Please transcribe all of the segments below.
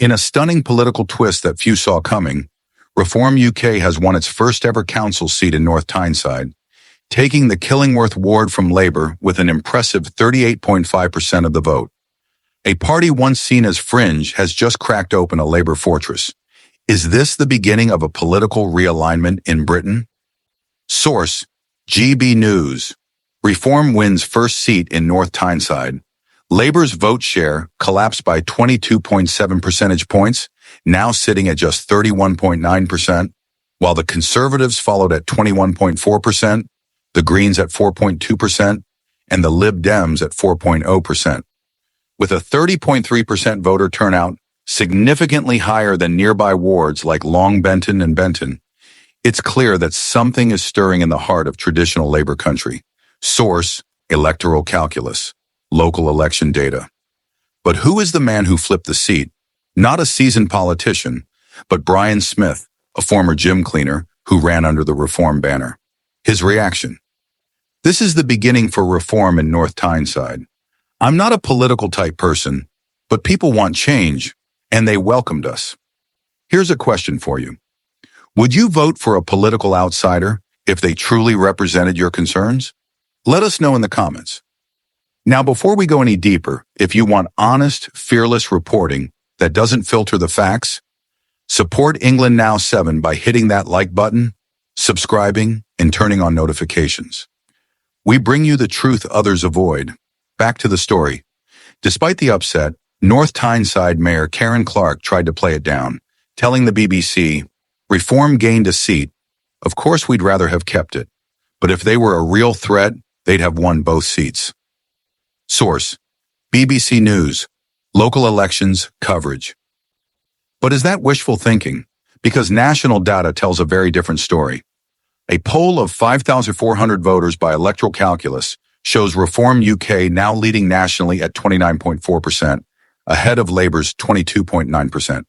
In a stunning political twist that few saw coming, Reform UK has won its first ever council seat in North Tyneside, taking the Killingworth ward from Labour with an impressive 38.5% of the vote. A party once seen as fringe has just cracked open a Labour fortress. Is this the beginning of a political realignment in Britain? Source: GB News. Reform wins first seat in North Tyneside. Labour's vote share collapsed by 22.7 percentage points, now sitting at just 31.9%, while the Conservatives followed at 21.4%, the Greens at 4.2%, and the Lib Dems at 4.0%. With a 30.3% voter turnout, significantly higher than nearby wards like Long Benton and Benton, it's clear that something is stirring in the heart of traditional Labour country. Source: electoral calculus, local election data. But who is the man who flipped the seat? Not a seasoned politician, but Brian Smith, a former gym cleaner who ran under the Reform banner. His reaction: "This is the beginning for reform in North Tyneside. I'm not a political type person, but people want change, and they welcomed us." Here's a question for you. Would you vote for a political outsider if they truly represented your concerns? Let us know in the comments. Now, before we go any deeper, if you want honest, fearless reporting that doesn't filter the facts, support England Now 7 by hitting that like button, subscribing, and turning on notifications. We bring you the truth others avoid. Back to the story. Despite the upset, North Tyneside Mayor Karen Clark tried to play it down, telling the BBC, "Reform gained a seat. Of course we'd rather have kept it. But if they were a real threat, they'd have won both seats." Source: BBC News. Local elections coverage. But is that wishful thinking? Because national data tells a very different story. A poll of 5,400 voters by electoral calculus shows Reform UK now leading nationally at 29.4%, ahead of Labour's 22.9%.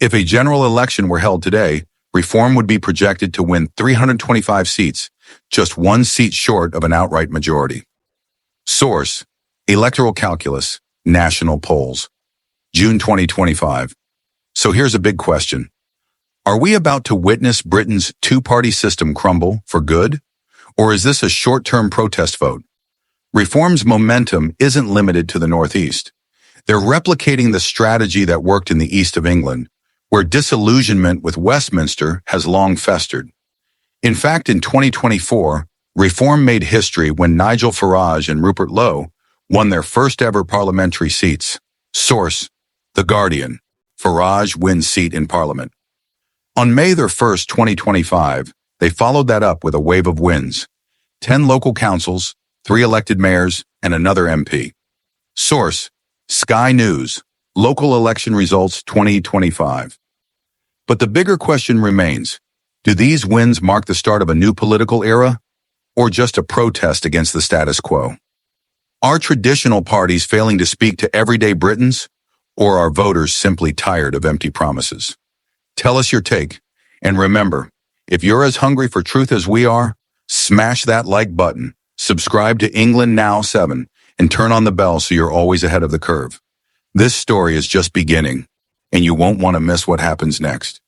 If a general election were held today, Reform would be projected to win 325 seats, just one seat short of an outright majority. Source: electoral calculus, national polls. June 2025. So here's a big question. Are we about to witness Britain's two-party system crumble for good? Or is this a short-term protest vote? Reform's momentum isn't limited to the Northeast. They're replicating the strategy that worked in the east of England, where disillusionment with Westminster has long festered. In fact, in 2024, Reform made history when Nigel Farage and Rupert Lowe won their first ever parliamentary seats. Source: The Guardian. Farage wins seat in Parliament. On May 1st, 2025, they followed that up with a wave of wins. 10 local councils, 3 elected mayors, and another MP. Source: Sky News. Local election results 2025. But the bigger question remains, do these wins mark the start of a new political era, or just a protest against the status quo? Are traditional parties failing to speak to everyday Britons, or are voters simply tired of empty promises? Tell us your take, and remember, if you're as hungry for truth as we are, smash that like button, subscribe to England Now 7, and turn on the bell so you're always ahead of the curve. This story is just beginning, and you won't want to miss what happens next.